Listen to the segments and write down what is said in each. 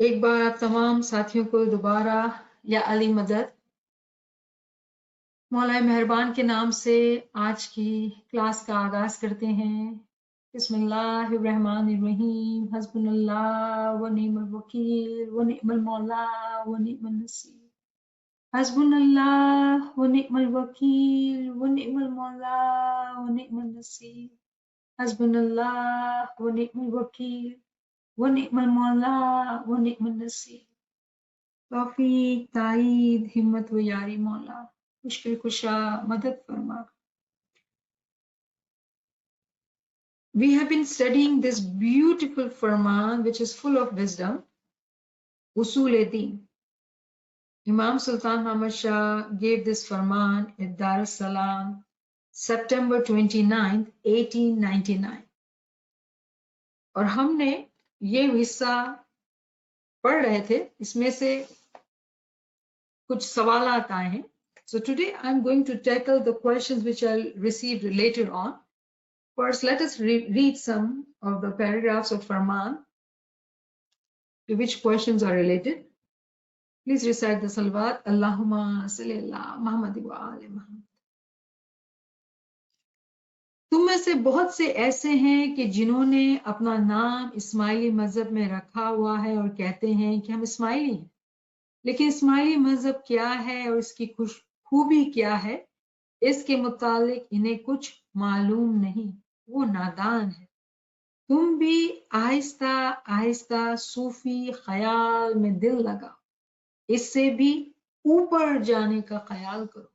ایک بار آپ تمام ساتھیوں کو دوبارہ یا علی مدد مولا مہربان کے نام سے آج کی کلاس کا آغاز کرتے ہیں۔ بسم اللہ الرحمن الرحیم، حسبنا اللہ و نعم الوکیل و نعم المولا و نعم النصیر، حسبنا اللہ و نعم الوکیل و نعم المولا و نعم النصیر، حسبنا اللہ و نعم الوکیل و نعم المولا و نعم النصیر۔ توفیق، تائید، ہمت و یاری مولا، مشکل کشا مدد فرما۔ We have been studying this beautiful Farman which is full of wisdom, Usul-e-Din. Imam Sultan Muhammad Shah gave this Farman at Dar es Salaam, September 29th, 1899. اور ہم نے یہ حصہ پڑھ رہے تھے، اس میں سے کچھ سوالات آئے ہیں۔ So today I'm going to tackle the questions which I received later on. First, let us read some of the paragraphs of Farman to which questions are related. Please recite the salawat. Allahumma salli ala Muhammad wa ali Muhammad. تم میں سے بہت سے ایسے ہیں کہ جنہوں نے اپنا نام اسماعیلی مذہب میں رکھا ہوا ہے اور کہتے ہیں کہ ہم اسماعیلی ہیں، لیکن اسماعیلی مذہب کیا ہے اور اس کی خوبی کیا ہے، اس کے متعلق انہیں کچھ معلوم نہیں، وہ نادان ہے۔ تم بھی آہستہ آہستہ صوفی خیال میں دل لگاؤ، اس سے بھی اوپر جانے کا خیال کرو۔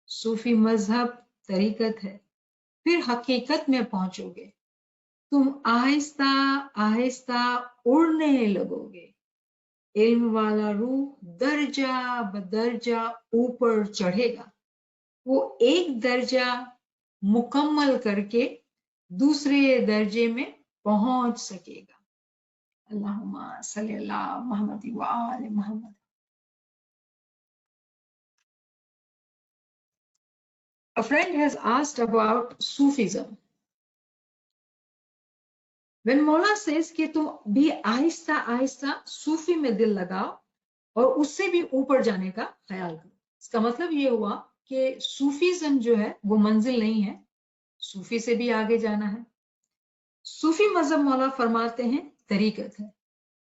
صوفی مذہب طریقت ہے، پھر حقیقت میں پہنچو گے، تم آہستہ آہستہ اڑنے لگو گے۔ علم والا روح درجہ بدرجہ اوپر چڑھے گا، وہ ایک درجہ مکمل کر کے دوسرے درجے میں پہنچ سکے گا۔ اللہم صلی اللہ محمد و آل محمد۔ A friend has asked about Sufism. When Mola says کہ تم بھی آہستہ آہستہ صوفی میں دل لگاؤ اور اس سے بھی اوپر جانے کا خیال کرو، اس کا مطلب یہ ہوا کہ صوفیزم جو ہے وہ منزل نہیں ہے، صوفی سے بھی آگے جانا ہے۔ صوفی مذہب مولا فرماتے ہیں طریقت ہے۔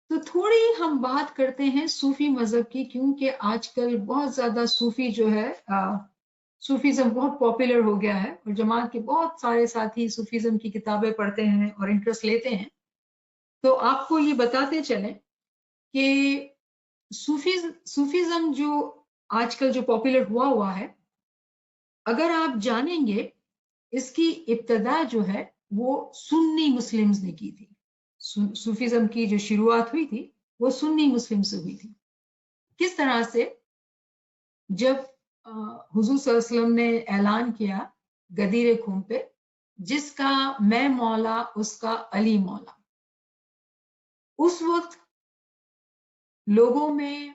تو تھوڑی ہم بات کرتے ہیں صوفی مذہب کی، کیونکہ آج کل بہت زیادہ صوفی جو ہے صوفیزم بہت پاپولر ہو گیا ہے، اور جماعت کے بہت سارے ساتھی صوفیزم کی کتابیں پڑھتے ہیں اور انٹرسٹ لیتے ہیں۔ تو آپ کو یہ بتاتے چلیں کہ صوفیزم جو آج کل جو پاپولر ہوا ہے، اگر آپ جانیں گے اس کی ابتدا جو ہے وہ سنی مسلمز نے کی تھی۔ صوفیزم کی جو شروعات ہوئی تھی وہ سنی مسلم سے ہوئی تھی۔ کس طرح سے؟ جب حضور صلی اللہ علیہ وسلم نے اعلان کیا غدیر خم پہ، جس کا میں مولا اس کا علی مولا، اس وقت لوگوں میں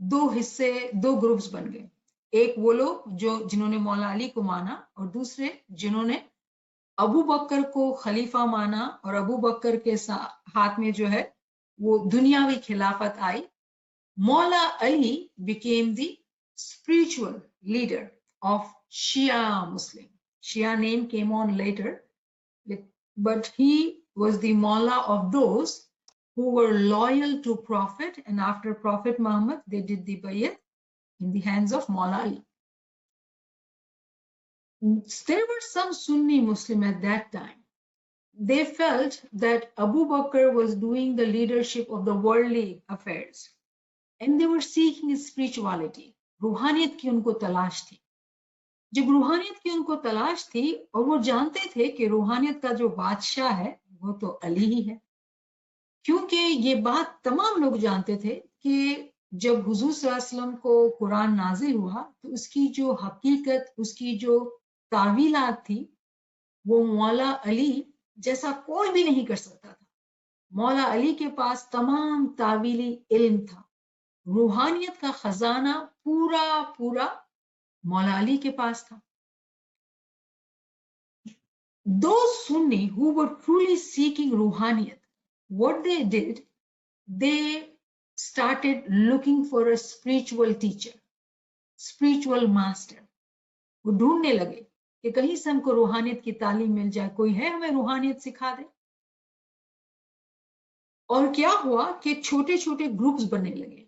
دو حصے، دو گروپس بن گئے۔ ایک وہ لوگ جنہوں نے مولا علی کو مانا، اور دوسرے جنہوں نے ابو بکر کو خلیفہ مانا، اور ابو بکر کے ہاتھ میں جو ہے وہ دنیاوی خلافت آئی۔ مولا علی became the spiritual leader of Shia Muslim. Shia name came on later, but he was the Mawla of those who were loyal to Prophet, and after Prophet Muhammad they did the bayat in the hands of Mawla Ali. There were some Sunni Muslim at that time. They felt that Abu Bakr was doing the leadership of the worldly affairs, and they were seeking spirituality. روحانیت کی ان کو تلاش تھی۔ جب روحانیت کی ان کو تلاش تھی، اور وہ جانتے تھے کہ روحانیت کا جو بادشاہ ہے وہ تو علی ہی ہے، کیونکہ یہ بات تمام لوگ جانتے تھے کہ جب حضور صلی اللہ علیہ وسلم کو قرآن نازل ہوا تو اس کی جو حقیقت، اس کی جو تعویلات تھی، وہ مولا علی جیسا کوئی بھی نہیں کر سکتا تھا۔ مولا علی کے پاس تمام تعویلی علم تھا، روحانیت کا خزانہ پورا مولا علی کے پاس تھا۔ Those Sunni who were truly seeking ruhaniyat, what they did, they started looking for a spiritual teacher, spiritual master. वो ढूंढने लगे कि कहीं से हमको रूहानियत की तालीम मिल जाए, कोई है हमें रूहानियत सिखा दे। और क्या हुआ कि छोटे छोटे ग्रुप्स बनने लगे।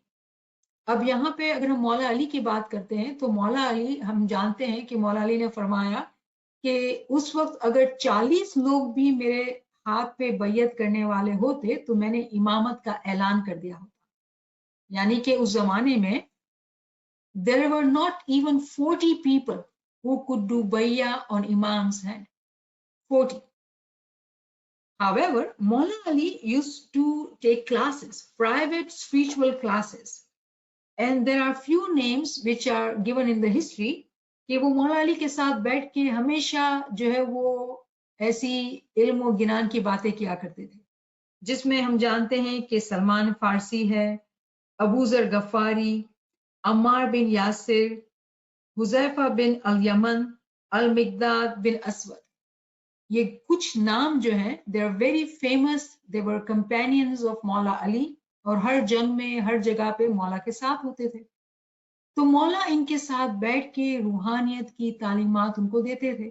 अब यहाँ पे अगर हम मौला अली की बात करते हैं तो मौला अली, हम जानते हैं कि मौला अली ने फरमाया कि उस वक्त अगर 40 लोग भी मेरे हाथ पे बैयत करने वाले होते तो मैंने इमामत का ऐलान कर दिया होता। यानी कि उस जमाने में there were not even 40 people who could do bayya on imam's hand. 40. However, Maula Ali used to take classes, private spiritual classes. And there are few names which are given in the history कि वो मौला अली के साथ बैठ के हमेशा जो है वो ऐसी इल्म और गिनान की बातें किया करते थे, जिसमें हम जानते हैं कि सलमान फारसी है, अबू जर गफ्फारी, अम्मार बिन यासिर, हुजैफा बिन अल यमन, अल मिकदाद बिन असवद। ये कुछ नाम जो हैं they are very famous, they were companions of Maula Ali, और हर जंग में हर जगह पे मौला के साथ होते थे। तो मौला इनके साथ बैठ के रूहानियत की तालीमात उनको देते थे।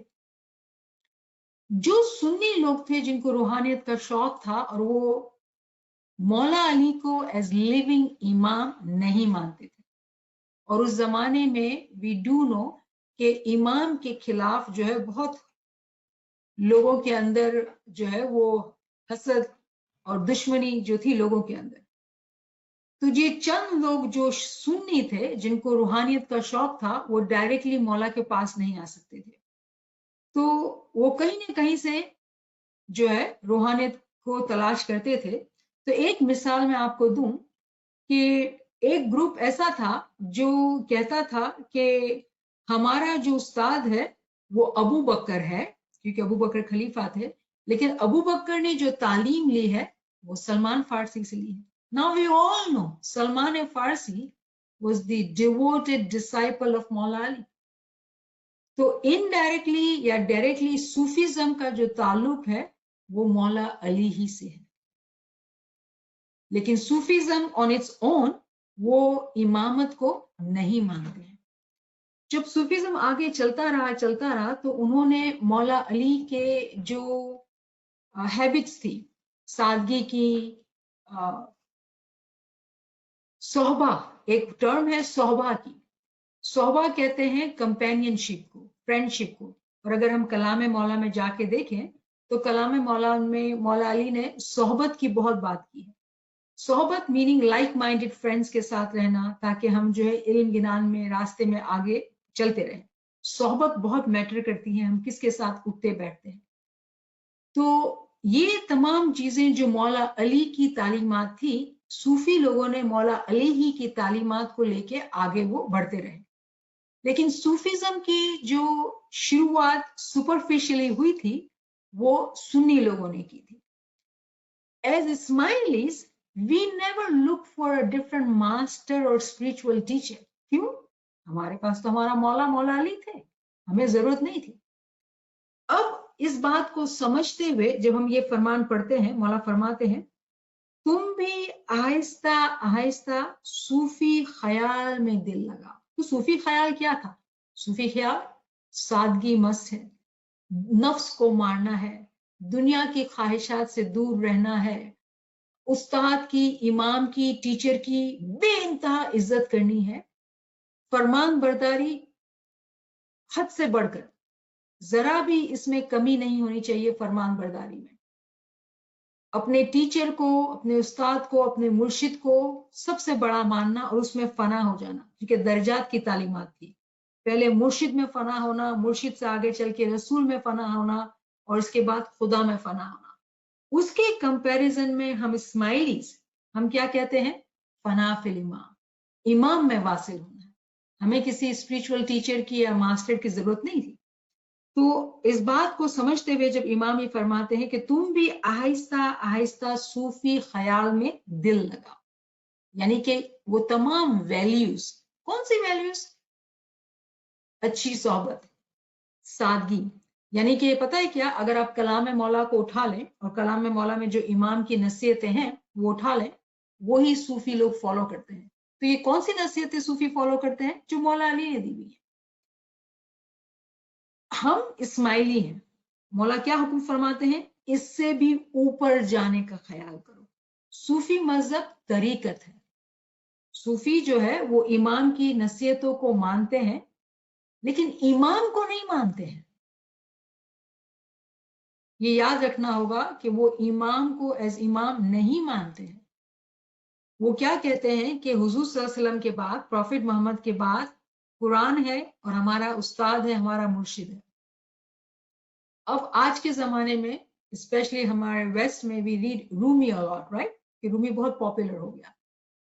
जो सुन्नी लोग थे जिनको रूहानियत का शौक था और वो मौला अली को एज लिविंग इमाम नहीं मानते थे, और उस जमाने में वी डू नो कि इमाम के खिलाफ जो है बहुत लोगों के अंदर जो है वो हसद और दुश्मनी जो थी लोगों के अंदर। तो ये चंद लोग जो सुन्नी थे जिनको रूहानियत का शौक था वो डायरेक्टली मौला के पास नहीं आ सकते थे, तो वो कहीं ना कहीं से जो है रूहानियत को तलाश करते थे। तो एक मिसाल मैं आपको दूं कि एक ग्रुप ऐसा था जो कहता था कि हमारा जो उस्ताद है वो अबू बकर है, क्योंकि अबू बकर खलीफा थे, लेकिन अबू बकर ने जो तालीम ली है वो सलमान फारसी से ली है। Now we all know Salman Farsi was the devoted disciple of Maula Ali. तो इनडायरेक्टली या डायरेक्टली सूफीज्म का जो ताल्लुक है वो मौला अली ही से है, लेकिन सूफीज्म ऑन इट्स ओन वो इमामत को नहीं मानते हैं। जब सूफीज्म आगे चलता रहा तो उन्होंने मौला अली के जो हैबिट्स थी, सादगी की, सोहबा, एक टर्म है सोहबा की, सोहबा कहते हैं कंपेनियनशिप को, फ्रेंडशिप को। और अगर हम कलाम मौला में जाके देखें तो कलाम मौला में मौला अली ने सोहबत की बहुत बात की है। सोहबत मीनिंग लाइक माइंडेड फ्रेंड्स के साथ रहना, ताकि हम जो है इल्म गिनान में रास्ते में आगे चलते रहें। सोहबत बहुत मैटर करती है, हम किसके साथ उठते बैठते हैं। तो ये तमाम चीजें जो मौला अली की तालीमात थी, सूफी लोगों ने मौला अली ही की तालीमात को लेके आगे वो बढ़ते रहे। लेकिन सूफीज्म की जो शुरुआत सुपरफिशियली हुई थी वो सुन्नी लोगों ने की थी। As Ismailis we never look for a different master और स्पिरिचुअल टीचर। क्यों? हमारे पास तो हमारा मौला मौला अली थे, हमें जरूरत नहीं थी। अब इस बात को समझते हुए जब हम ये फरमान पढ़ते हैं, मौला फरमाते हैं तुम भी आहिस्ता आहिस्ता सूफी ख्याल में दिल लगा। तो सूफी ख्याल क्या था? सूफी ख्याल सादगी मस्त है, नफ्स को मारना है, दुनिया की ख्वाहिशात से दूर रहना है, उस्ताद की, इमाम की, टीचर की बेइंतहा इज्जत करनी है, फरमान बरदारी हद से बढ़कर, जरा भी इसमें कमी नहीं होनी चाहिए फरमान बरदारी में। अपने टीचर को, अपने उस्ताद को, अपने मुर्शिद को सबसे बड़ा मानना और उसमें फना हो जाना, क्योंकि दर्जात की तालीमात थी। पहले मुर्शिद में फना होना, मुर्शिद से आगे चल के रसूल में फना होना, और इसके बाद खुदा में फना होना। उसके कंपैरिजन में हम इस्माइलीज, हम क्या कहते हैं? फना फिल इमाम, इमाम में वासिल होना है। हमें किसी स्पिरिचुअल टीचर की या मास्टर की जरूरत नहीं थी। तो इस बात को समझते हुए जब इमाम ये फरमाते हैं कि तुम भी आहिस्ता आहिस्ता सूफी ख्याल में दिल लगाओ, यानी कि वो तमाम वैल्यूज, कौन सी वैल्यूज? अच्छी सोहबत, सादगी, यानी कि पता है क्या, अगर आप कलाम मौला को उठा लें और कलाम मौला में जो इमाम की नसीहतें हैं वो उठा लें, वही सूफी लोग फॉलो करते हैं। तो ये कौन सी नसीहतें सूफी फॉलो करते हैं? जो मौला अली ने दी हुई है। हम इस्माइली हैं, मौला क्या हुक्म फरमाते हैं? इससे भी ऊपर जाने का ख्याल करो। सूफी मजहब तरीकत है। सूफी जो है वो इमाम की नसीहतों को मानते हैं, लेकिन इमाम को नहीं मानते हैं। ये याद रखना होगा कि वो इमाम को एज इमाम नहीं मानते हैं। वो क्या कहते हैं कि हुजूर सल्लल्लाहु अलैहि वसल्लम के बाद, प्रॉफिट मोहम्मद के बाद कुरान है और हमारा उस्ताद है, हमारा मुर्शिद है। अब आज के जमाने में स्पेशली हमारे वेस्ट में भी रीड रूमी अलॉट, राइट? कि रूमी बहुत पॉपुलर हो गया।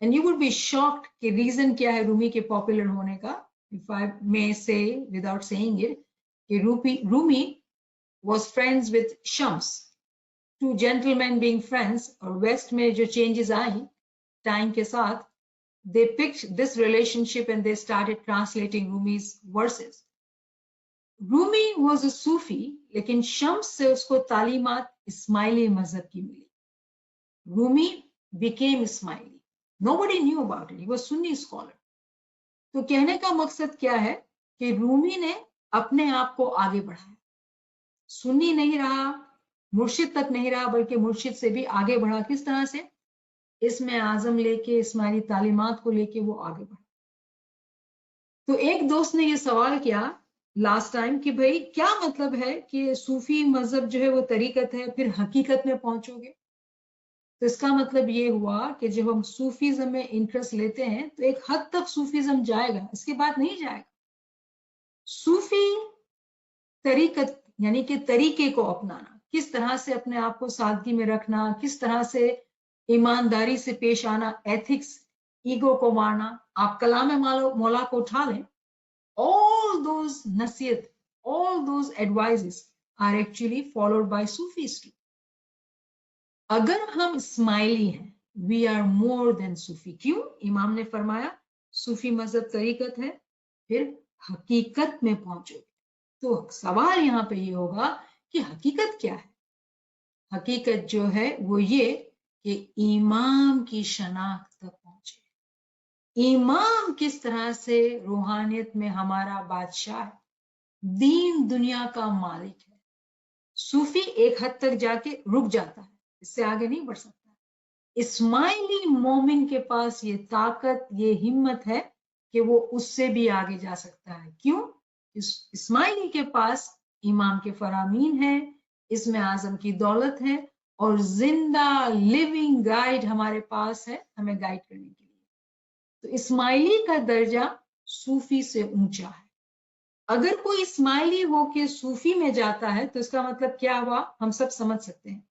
And you would be shocked कि रीजन क्या है रूमी के पॉपुलर होने का, इफ आई मे से विदाउट सेइंग इट, कि Rumi was friends with Shams, two gentlemen being friends, और वेस्ट में जो चेंजेस आई टाइम के साथ, they picked this relationship and they started translating Rumi's verses. Rumi was a Sufi, लेकिन शम्स से उसको तालीमात इस्माइली मजहब की मिली। Rumi became Ismaili. Nobody knew about it. He was Sunni scholar. तो कहने का मकसद क्या है कि रूमी ने अपने आप को आगे बढ़ाया, सुन्नी नहीं रहा, मुर्शिद तक नहीं रहा, बल्कि मुर्शिद से भी आगे बढ़ा। किस तरह से? इसमें आजम लेके, इस्माइली तालीमात को लेके वो आगे बढ़ा। तो एक दोस्त ने ये सवाल किया लास्ट टाइम कि भाई क्या मतलब है कि सूफी मजहब जो है वो तरीकत है, फिर हकीकत में पहुंचोगे? तो इसका मतलब ये हुआ कि जब हम सूफीज्म में इंटरेस्ट लेते हैं तो एक हद तक सूफीज्म जाएगा, इसके बाद नहीं जाएगा। सूफी तरीकत यानी कि तरीके को अपनाना, किस तरह से अपने आप को सादगी में रखना, किस तरह से ईमानदारी से पेश आना, एथिक्स, ईगो को मारना। आप कलाम मौला को उठा लें, all those नसीहत, all those advices are actually followed by Sufis too. अगर हम इस्माइली हैं, we are more than Sufi. क्यों? इमाम ने फरमाया सूफी मजहब तरीकत है, फिर हकीकत में पहुंचोगे। तो सवाल यहाँ पे ये होगा कि हकीकत क्या है? हकीकत जो है वो ये कि इमाम की शनाख्त तक पहुंचे। इमाम किस तरह से रूहानियत में हमारा बादशाह है, दीन दुनिया का मालिक है। सूफी एक हद तक जाके रुक जाता है, इससे आगे नहीं बढ़ सकता। इस्माइली मोमिन के पास ये ताकत, ये हिम्मत है कि वो उससे भी आगे जा सकता है। क्यों? इस्माइली के पास इमाम के फरामीन है, इसमें आजम की दौलत है और जिंदा लिविंग गाइड हमारे पास है हमें गाइड करने के लिए। तो इस्माइली का दर्जा सूफी से ऊंचा है। अगर कोई इस्माइली हो के सूफी में जाता है तो इसका मतलब क्या हुआ, हम सब समझ सकते हैं।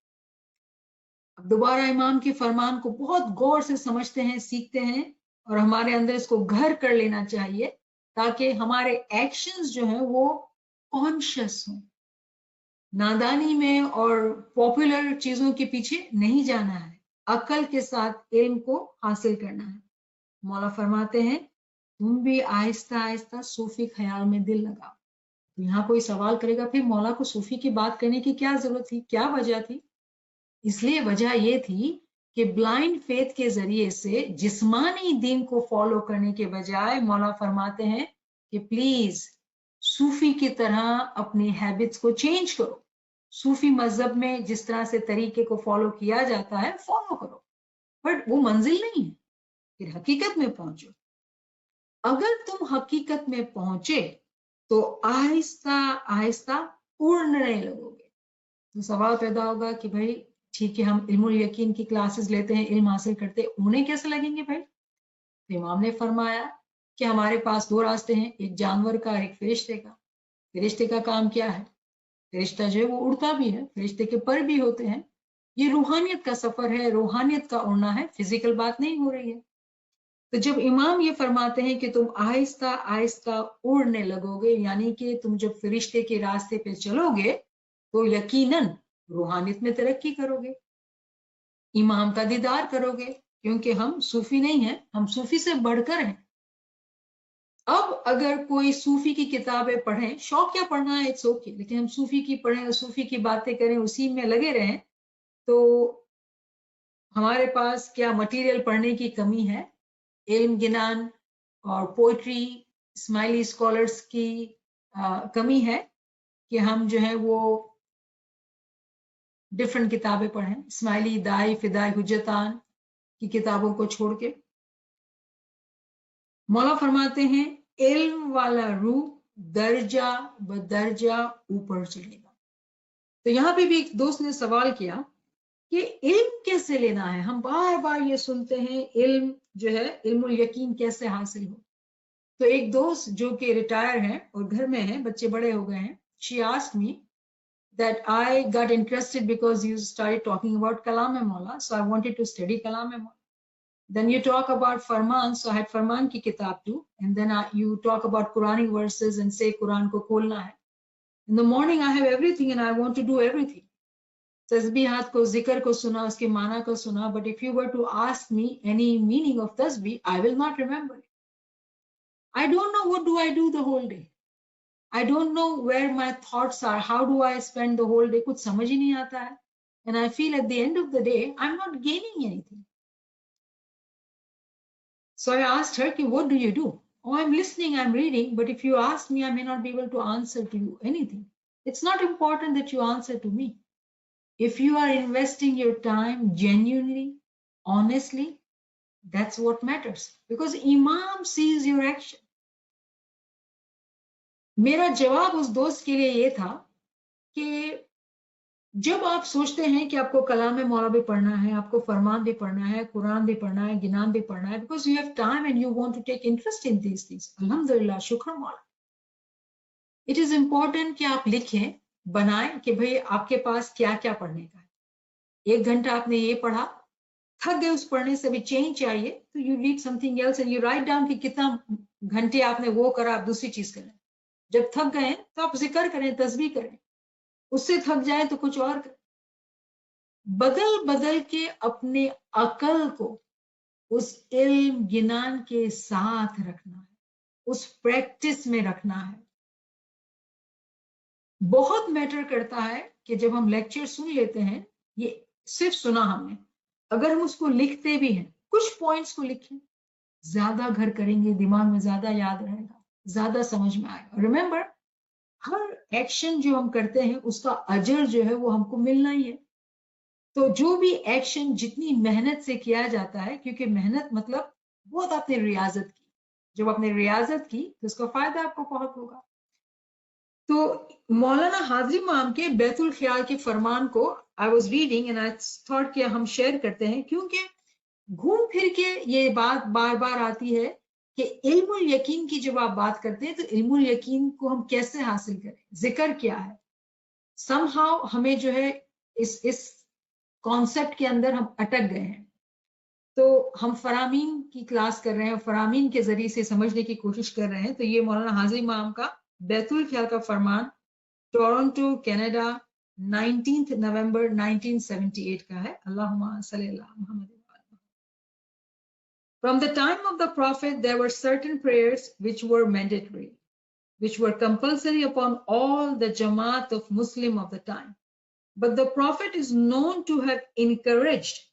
अब दोबारा इमाम के फरमान को बहुत गौर से समझते हैं, सीखते हैं और हमारे अंदर इसको घर कर लेना चाहिए ताकि हमारे एक्शंस जो हैं वो कॉन्शियस हों। नादानी में और पॉपुलर चीजों के पीछे नहीं जाना है, अकल के साथ इल्म को हासिल करना है। मौला फरमाते हैं तुम भी आहिस्ता आहिस्ता सूफी ख्याल में दिल लगाओ। तो यहाँ कोई सवाल करेगा फिर मौला को सूफी की बात करने की क्या जरूरत थी, क्या वजह थी? इसलिए वजह ये थी कि ब्लाइंड फेथ के जरिए से जिस्मानी दीन को फॉलो करने के बजाय मौला फरमाते हैं कि प्लीज सूफी की तरह अपनी हैबिट्स को चेंज करो। सूफी मजहब में जिस तरह से तरीके को फॉलो किया जाता है फॉलो करो, बट वो मंजिल नहीं है, फिर हकीकत में पहुंचो। अगर तुम हकीकत में पहुंचे तो आहिस्ता आहिस्ता उड़ने लगोगे। तो सवाल पैदा होगा कि भाई ठीक है, हम इल्मुल यकीन की क्लासेस लेते हैं, इल्म हासिल करते हैं, उन्हें कैसे लगेंगे भाई? तो इमाम ने फरमाया कि हमारे पास दो रास्ते हैं, एक जानवर का और एक फरिश्ते का। फरिश्ते का काम क्या है? फरिश्ता जो है वो उड़ता भी है, फरिश्ते के पर भी होते हैं। ये रूहानियत का सफर है, रूहानियत का उड़ना है, फिजिकल बात नहीं हो रही है। तो जब इमाम ये फरमाते हैं कि तुम आहिस्ता आहिस्ता उड़ने लगोगे, यानी कि तुम जब फरिश्ते के रास्ते पे चलोगे तो यकीनन रूहानियत में तरक्की करोगे, इमाम का दीदार करोगे, क्योंकि हम सूफी नहीं हैं, हम सूफी से बढ़कर हैं। अब अगर कोई सूफी की किताबें पढ़ें, शौक क्या पढ़ना है, इट्स ओके, लेकिन हम सूफी की पढ़ें, सूफी की बातें करें, उसी में लगे रहें, तो ہمارے پاس کیا مٹیریل پڑھنے کی کمی ہے؟ علم گنان اور پوئٹری اسماعیلی اسکالرس کی کمی ہے کہ ہم جو ہے وہ ڈفرنٹ کتابیں پڑھیں، اسماعیلی دائی فدائی حجتان کی کتابوں کو چھوڑ کے؟ مولا فرماتے ہیں علم والا روح درجہ بدرجہ اوپر چڑھے گا. تو یہاں پہ بھی ایک دوست نے سوال کیا کہ علم کیسے لینا ہے؟ ہم بار بار یہ سنتے ہیں علم جو ہے علم الیقین کیسے حاصل ہو. تو ایک دوست جو کہ ریٹائر ہے اور گھر میں ہے، بچے بڑے ہو گئے ہیں، she asked me that I got interested because you started talking about Kalam Maula, so I wanted to study Kalam Maula. Then you talk about Farman, so I had Farman ki kitab too, and then you talk about Quranic verses and say Quran ko kholna hai. In the morning I have everything and I want to do everything. Tasbihat ko, zikr ko suna, uske maana ko suna, but if you were to ask me any meaning of tasbih, I will not remember it. I don't know what do I do the whole day. I don't know where my thoughts are. How do I spend the whole day? Kuch samajh hi nahi aata hai. And I feel at the end of the day, I'm not gaining anything. So I asked her, what do you do? Oh, I'm listening, I'm reading, but if you ask me, I may not be able to answer to you anything. It's not important that you answer to me. If you are investing your time genuinely, honestly, that's what matters. Because Imam sees your action. میرا جواب اس دوست کے لیے یہ تھا کہ جب آپ سوچتے ہیں کہ آپ کو کلام مولا بھی پڑھنا ہے، آپ کو فرمان بھی پڑھنا ہے، قرآن بھی پڑھنا ہے، گنان بھی پڑھنا ہے، because you have time and you want to take interest in these things. الحمدللہ، شکر مولا. It is important کہ آپ لکھیں، بنائیں کہ بھئی آپ کے پاس کیا کیا پڑھنے کا ہے. 1 گھنٹہ آپ نے یہ پڑھا، تھک گئے اس پڑھنے سے، بھی چینج چاہیے تو you read something else and you write down کہ کتنا گھنٹے آپ نے وہ کرا، آپ دوسری چیز کریں. جب تھک گئے تو آپ ذکر کریں، تسبیح کریں. اس سے تھک جائیں تو کچھ اور کریں. بدل بدل کے اپنے عقل کو اس علم گنان کے ساتھ رکھنا ہے، اس پریکٹس میں رکھنا ہے. بہت میٹر کرتا ہے کہ جب ہم لیکچر سن لیتے ہیں، یہ صرف سنا ہم نے، اگر ہم اس کو لکھتے بھی ہیں، کچھ پوائنٹس کو لکھیں، زیادہ گھر کریں گے، دماغ میں زیادہ یاد رہے گا، زیادہ سمجھ میں آئے گا. ریمبر، ہر ایکشن جو ہم کرتے ہیں اس کا اجر جو ہے وہ ہم کو ملنا ہی ہے. تو جو بھی ایکشن جتنی محنت سے کیا جاتا ہے، کیونکہ محنت مطلب بہت آپ نے ریاضت کی، جب آپ نے ریاضت کی تو اس کا فائدہ آپ کو بہت ہوگا. تو مولانا حاضری امام کے بیت الخیال کے فرمان کو I was reading and I thought کہ ہم شیئر کرتے ہیں، کیونکہ گھوم پھر کے یہ بات بار بار آتی ہے کہ علم الیقین کی جب آپ بات کرتے ہیں تو علم الیقین کو ہم کیسے حاصل کریں، ذکر کیا ہے. somehow ہمیں جو ہے اس کانسیپٹ کے اندر ہم اٹک گئے ہیں. تو ہم فرامین کی کلاس کر رہے ہیں، فرامین کے ذریعے سے سمجھنے کی کوشش کر رہے ہیں. تو یہ مولانا حاضری امام کا بیت الخیال کا فرمان ٹورنٹو کینیڈا 19 نومبر 1978 کا ہے. اللہم صلی اللہ محمد. From the time of the Prophet, there were certain prayers which were mandatory, which were compulsory upon all the Jamaat of Muslim of the time. But the Prophet is known to have encouraged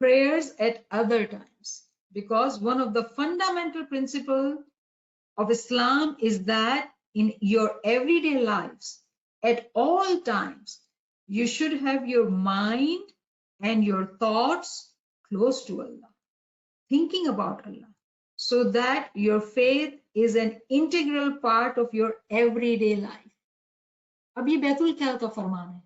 prayers at other times, because one of the fundamental principles of Islam is that in your everyday lives, at all times, you should have your mind and your thoughts close to Allah, thinking about Allah, so that your faith is an integral part of your everyday life. اب یہ بیت الخیال کا فرمان ہے.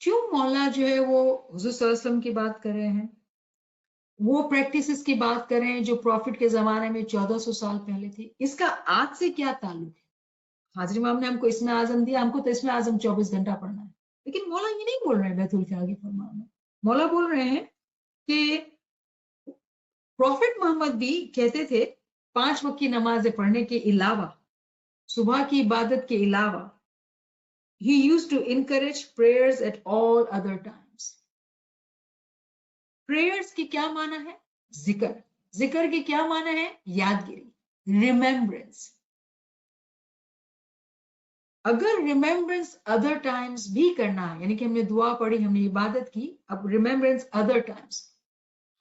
کیوں مولا جو ہے وہ حضور صلی اللہ علیہ وسلم کی بات کر رہے ہیں، وہ پریکٹسز کی بات کر رہے ہیں جو پروفٹ کے زمانے میں 1400 سال پہلے تھی. اس کا آج سے کیا تعلق ہے؟ حاضر امام نے ہم کو اسم اعظم دیا، ہم کو تو اسم اعظم 24 گھنٹہ پڑھنا ہے. لیکن مولا یہ نہیں بول رہے ہیں بیت الخیال کے فرمان میں. مولا بول رہے ہیں کہ پروفٹ محمد بھی کہتے تھے 5 وقت کی نمازیں پڑھنے کے علاوہ، صبح کی عبادت کے علاوہ، he used to encourage prayers at all other times. prayers کی کیا معنی ہے؟ ذکر. ذکر کی کیا معنی ہے؟ یادگیری، remembrance. अगर रिमेम्बरेंस अदर टाइम्स भी करना है, यानी कि हमने दुआ पढ़ी, हमने इबादत की, अब remembrance other times,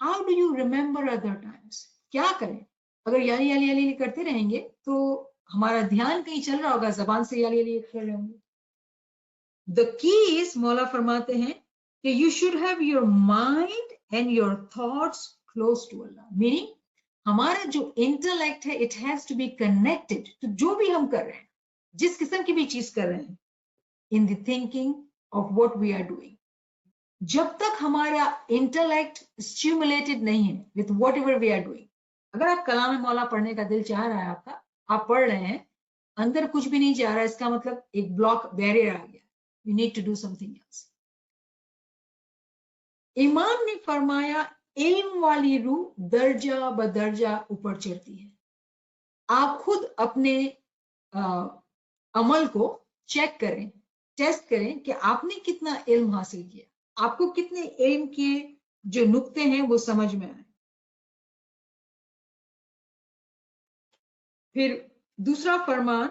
how do you remember other times? क्या करें? अगर याली याली याली करते रहेंगे तो हमारा ध्यान कहीं चल रहा होगा, जबान से याली याली कर रहे होंगे। द की इज, मौला फरमाते हैं कि you should have your mind and your thoughts close to Allah, meaning हमारा जो इंटेलेक्ट है it has to be connected, तो जो भी हम कर रहे हैं, जिस किस्म की भी चीज कर रहे हैं, in the thinking of what we are doing, जब तक हमारा इंटेलेक्ट स्टिमुलेटेड नहीं है with whatever we are doing, अगर आप कलाम मौला पढ़ने का दिल चाह रहा है आपका, आप पढ़ रहे हैं, अंदर कुछ भी नहीं जा रहा है, इसका मतलब एक ब्लॉक बैरियर आ गया, you need to do something else. इमाम ने फरमाया इल्म वाली रूह दर्जा बदर्जा ऊपर चढ़ती है। आप खुद अपने अमल को चेक करें, टेस्ट करें कि आपने कितना इल्म हासिल किया, आपको कितने इल्म के जो नुक्ते हैं वो समझ में आए। फिर दूसरा फरमान,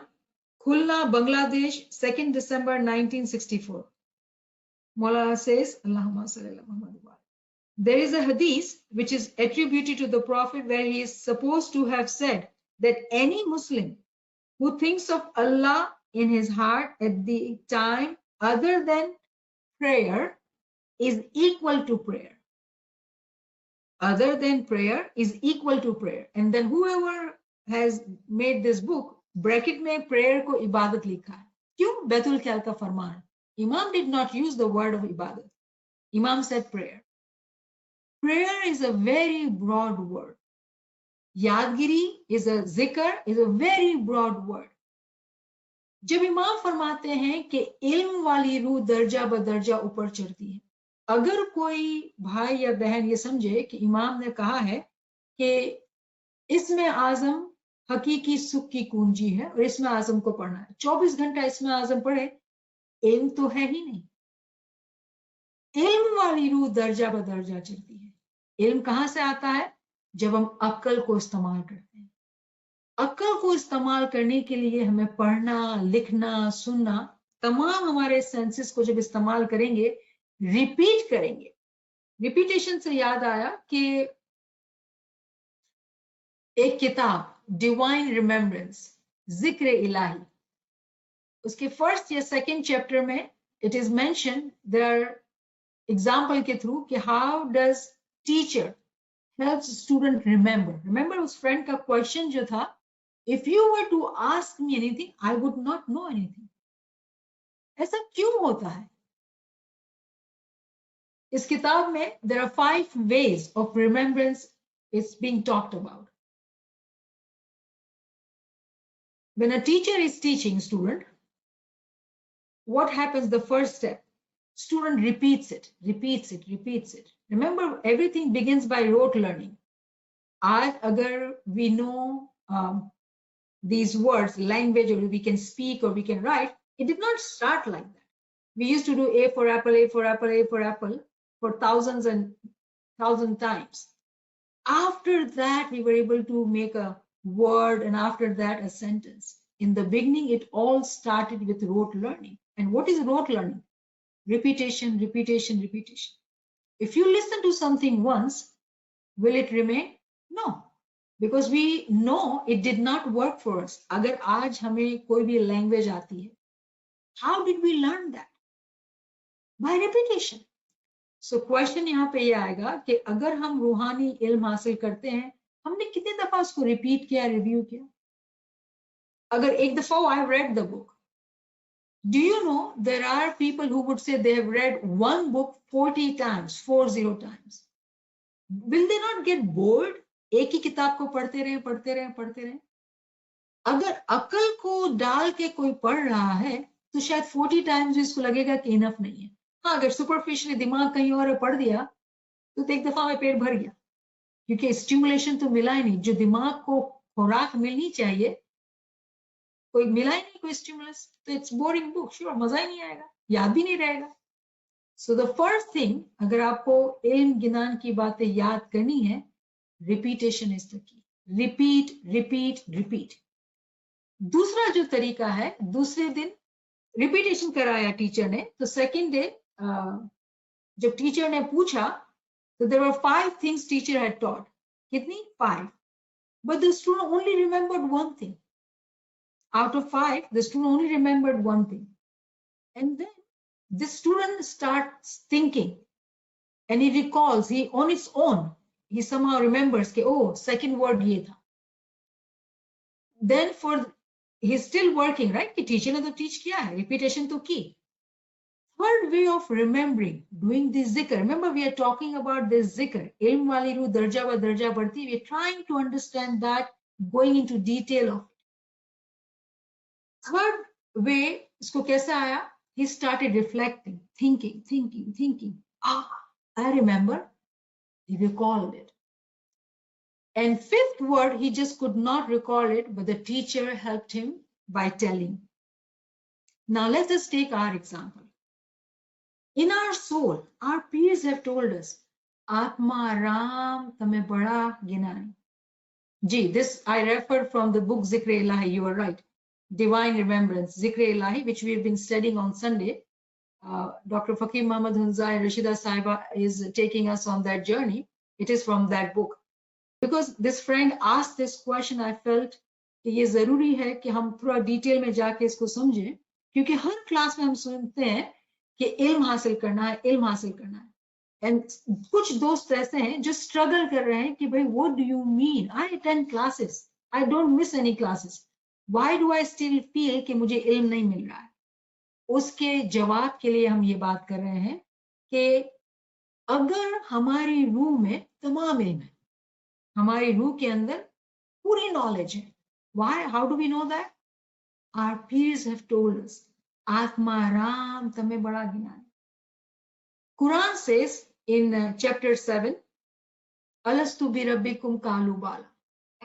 खुलना बांग्लादेश 2 दिसंबर 1964, Maulana says, Allahumma salli ala Muhammad wa ali. There is a hadith which is attributed to the Prophet where he is supposed to have said that any Muslim who thinks of Allah in his heart at the time other than prayer is equal to prayer. Other than prayer is equal to prayer. And then whoever has made this book, bracket में prayer को इबादत लिखा है. क्यों? बैतुल ख्याल का फरमान. Imam did not use the word of ibadat. Imam said prayer. Prayer is a very broad word. Yadgiri is a zikr, is a very broad word. जब इमाम फरमाते हैं कि इल्म वाली रूह दर्जा बदर्जा ऊपर चढ़ती है, अगर कोई भाई या बहन ये समझे कि इमाम ने कहा है कि इसमें आजम हकीकी सुख की कुंजी है और इसमें आजम को पढ़ना है, 24 घंटा इसमें आजम पढ़े, इल्म तो है ही नहीं। इल्म वाली रूह दर्जा बदर्जा चढ़ती है। इल्म कहाँ से आता है? जब हम अक्ल को इस्तेमाल करते हैं। अक्ल को इस्तेमाल करने के लिए हमें पढ़ना, लिखना, सुनना, तमाम हमारे सेंसेस को जब इस्तेमाल करेंगे, रिपीट करेंगे। रिपीटेशन से याद आया कि एक किताब डिवाइन रिमेम्बरेंस, जिक्र इलाही, उसके फर्स्ट या सेकंड चैप्टर में it is mention there example के थ्रू कि how does teacher helps student remember उस फ्रेंड का क्वेश्चन जो था, if you were to ask me anything I would not know anything. ऐसा क्यों होता है? इस किताब में there are 5 ways of remembrance is being talked about. When a teacher is teaching student, what happens? The first step, student repeats it. Remember, everything begins by rote learning. आज अगर we know these words, language, or we can speak or we can write, it did not start like that. We used to do A for apple, A for apple, A for apple for thousands and thousand times. After that, we were able to make a word, and after that, a sentence. In the beginning, it all started with rote learning. And what is rote learning? Repetition, repetition, repetition. If you listen to something once, will it remain? No, because we know it did not work for us. अगर आज हमें कोई भी language आती है, how did we learn that? By repetition. So question यहाँ पे ये आएगा कि अगर हम रूहानी इल्म हासिल करते हैं, हमने कितने दफा उसको रिपीट किया, रिव्यू किया? अगर एक दफा I've read the book, do you know there are people who would say they have read one book 40 times, 40 times. Will they not get bored? एक ही किताब को पढ़ते रहे। अगर अकल को डाल के कोई पढ़ रहा है तो शायद 40 टाइम्स इसको लगेगा कि इनफ नहीं है। हाँ, अगर सुपरफिशियली दिमाग कहीं और पढ़ दिया तो एक दफा में पेट भर गया, क्योंकि स्टिमुलेशन तो मिला ही नहीं, जो दिमाग को खुराक मिलनी चाहिए कोई मिला ही नहीं, कोई स्टिमुलस, तो इट्स बोरिंग बुक, श्योर मजा ही नहीं आएगा, याद भी नहीं रहेगा। सो द फर्स्ट थिंग, अगर आपको इल्म गिनान की बातें याद करनी है, repetition is the key. Repeat repeat repeat. दूसरा जो तरीका है, दूसरे दिन रिपीटेशन कराया टीचर ने, तो सेकेंड डे जब टीचर ने पूछा तो there were 5 things teacher had taught. कितनी? 5. But the student only remembered one thing. Out of 5, the student only remembered one thing. And then the student starts thinking and he recalls, he on its own, he somehow remembers कि oh, second word ये था. Then he's still working, right? कि teacher ने तो teach किया है, repetition तो की. Third way of remembering, doing this zikr. Remember, we are talking about this zikr. Ilm wali ru darja wa darja badti. We are trying to understand that, going into detail of it. Third way, isko kaisa aaya? He started reflecting, thinking. I remember. He recalled it. And fifth word, he just could not recall it, but the teacher helped him by telling. Now let us take our example. In our soul, our peers have told us, Atma Ram Tame Bada Ginani. Gee, this I refer from the book Zikr Ilahi, you are right. Divine Remembrance, Zikr Ilahi, which we have been studying on Sunday. Dr. Faqih Muhammad Hunza and Rashida Saiba is taking us on that journey. It is from that book. Because this friend asked this question, I felt कि ये जरूरी है कि हम थोड़ा detail में जाके इसको समझें, क्योंकि हर क्लास में हम सुनते हैं कि इल्म हासिल करना है, इल्म हासिल करना है. एंड कुछ दोस्त ऐसे हैं जो स्ट्रगल कर रहे हैं कि भाई what do you mean, I attend classes, I don't miss any classes, why do I still feel कि मुझे इल्म नहीं मिल रहा है. उसके जवाब के लिए हम ये बात कर रहे हैं कि अगर हमारी रूह में तमाम इल्म है, हमारी रूह के अंदर पूरी नॉलेज है, why, how do we know that? Our pirs have told us, Atma Ram Tame Bada Ginani. Quran says in chapter 7, Alastu bi Rabbikum Kalu Bala.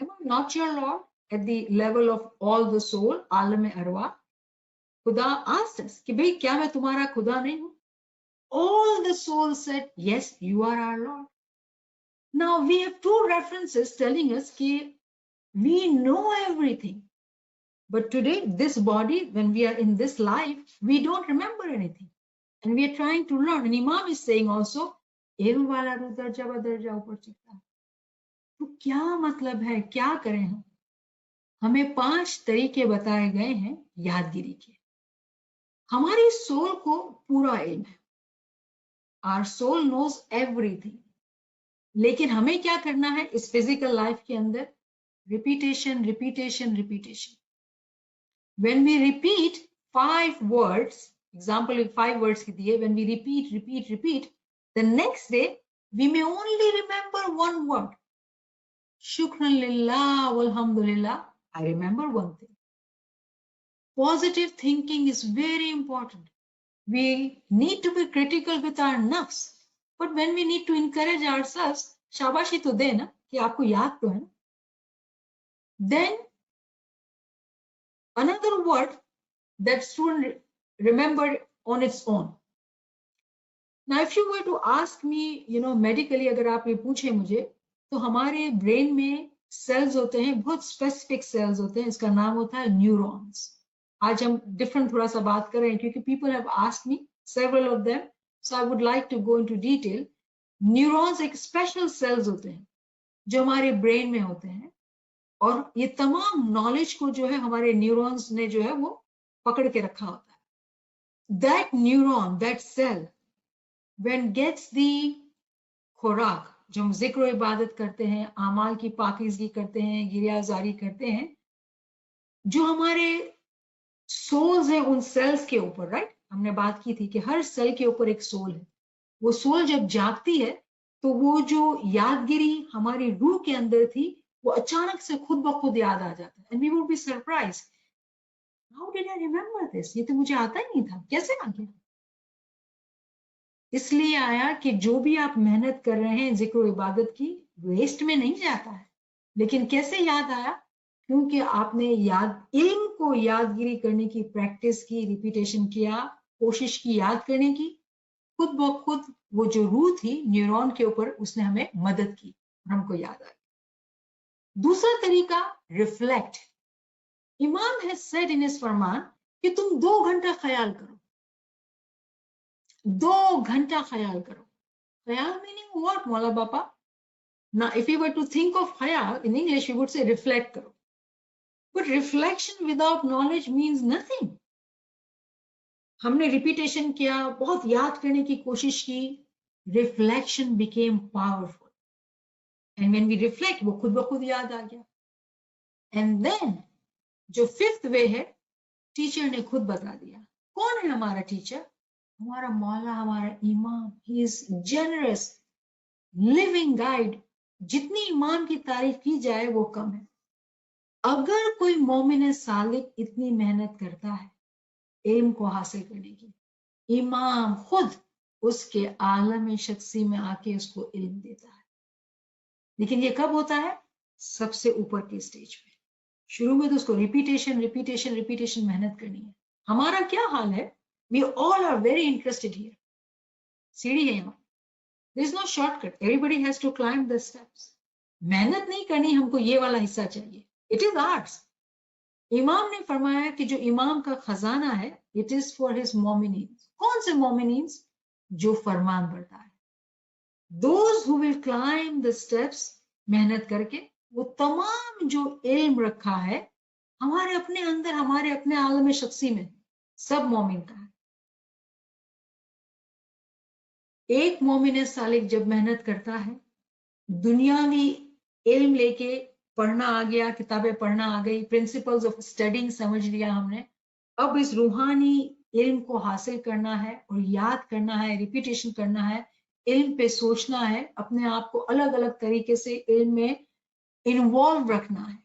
Am I not your Lord at the level of all the soul, Alam Arwa? Khuda asked us, कि भाई क्या मैं तुम्हारा खुदा नहीं हूँ? All the souls said, yes, you are our Lord. Now we have 2 references telling us कि we know everything. But today, this body, when we are in this life, we don't remember anything. And we are trying to learn. And Imam is saying also, ilm wala ru darja ba darja upar chakta. तो क्या मतलब है, क्या करें हम? हमें 5 तरीके बताए गए हैं यादगिरी के. हमारी सोल को पूरा इल्म है. Our soul knows everything. लेकिन हमें क्या करना है इस फिजिकल लाइफ के अंदर? Repetition. When we repeat 5 words, example 5 words ki diye, when we repeat, the next day we may only remember 1 word. Shukran lillah walhamdulillah, I remember 1 thing. Positive thinking is very important. We need to be critical with our nafs, but when we need to encourage ourselves, shabashi to de na ki aapko yaad to hai na. Then another word that student remembered on its own. Now, if you were to ask me, medically, अगर आप ये पूछे मुझे, तो हमारे brain में sales होते हैं, बहुत स्पेसिफिक सेल्स होते हैं, इसका नाम होता है न्यूरॉन्स. आज हम डिफरेंट थोड़ा सा बात कर रहे हैं क्योंकि people have asked me several of them, so I would like to go into detail. Neurons एक स्पेशल सेल्स होते हैं जो हमारे ब्रेन में होते हैं, और ये तमाम नॉलेज को जो है हमारे न्यूरॉन्स ने जो है वो पकड़ के रखा होता है. That neuron, that cell, when gets the खुराक, जो हम जिक्र इबादत करते हैं, आमाल की पाकीज़गी करते हैं, गिरियाजारी करते हैं, जो हमारे सोल्स हैं उन सेल्स के ऊपर, राइट? हमने बात की थी कि हर सेल के ऊपर एक सोल है. वो सोल जब जागती है तो वो जो यादगिरी हमारी रूह के अंदर थी वो अचानक से खुद ब खुद याद आ जाता है. And we would be surprised. How did I remember this? ये तो मुझे आता ही नहीं था, कैसे आ गया? इसलिए आया कि जो भी आप मेहनत कर रहे हैं जिक्र इबादत की, वेस्ट में नहीं जाता है. लेकिन कैसे याद आया? क्योंकि आपने इल्म को यादगिरी करने की प्रैक्टिस की, रिपीटेशन किया, कोशिश की याद करने की, खुद ब खुद वो जो रूह थी न्यूरॉन के ऊपर, उसने हमें मदद की, हमको याद आया. दूसरा तरीका, reflect. Imam has said in his Farman کہ تم 2 گھنٹہ خیال کرو, 2 گھنٹہ خیال کرو. خیال meaning what, مولا باپا؟ Now, if you were to think of khayal, in English, you would say reflect karo. But reflection without knowledge means nothing. ہم نے ریپیٹیشن کیا, بہت یاد کرنے کی کوشش کی, reflection became powerful. And when we reflect, وہ خود بخود یاد آ گیا. And then, جو ففتھ وے ہے, ٹیچر نے خود بتا دیا. کون ہے ہمارا ٹیچر؟ ہمارا مولا, ہمارا امام. He is generous, living guide. جتنی امام کی تعریف کی جائے وہ کم ہے. اگر کوئی مومن صالح اتنی محنت کرتا ہے علم کو حاصل کرنے کی, امام خود اس کے عالم شخصی میں آ کے اس کو علم دیتا ہے. لیکن یہ کب ہوتا ہے؟ سب سے اوپر کے سٹیج پہ. شروع میں تو اس کو ریپیٹیشن محنت کرنی ہے. ہمارا کیا حال ہے؟ We all are very interested here. سیڑھی ہے یہاں. There is no shortcut. Everybody has to climb the steps. محنت نہیں کرنی, ہم کو یہ والا حصہ چاہیے. It is ours. امام نے فرمایا کہ جو امام کا خزانہ ہے, it is for his مومنین. کون سے مومنین؟ جو فرمان بردار ہے. Those who will climb the steps, محنت کر کے, وہ تمام جو علم رکھا ہے ہمارے اپنے اندر, ہمارے اپنے عالم شخصی میں, سب مومن کا ہے. ایک مومن صالح جب محنت کرتا ہے, دنیاوی علم لے کے پڑھنا آ گیا, کتابیں پڑھنا آ گئی, پرنسپلز آف اسٹڈنگ سمجھ لیا ہم نے, اب اس روحانی علم کو حاصل کرنا ہے اور یاد کرنا ہے, ریپیٹیشن کرنا ہے, علم پہ سوچنا ہے, اپنے آپ کو الگ الگ طریقے سے علم میں انوالو رکھنا ہے,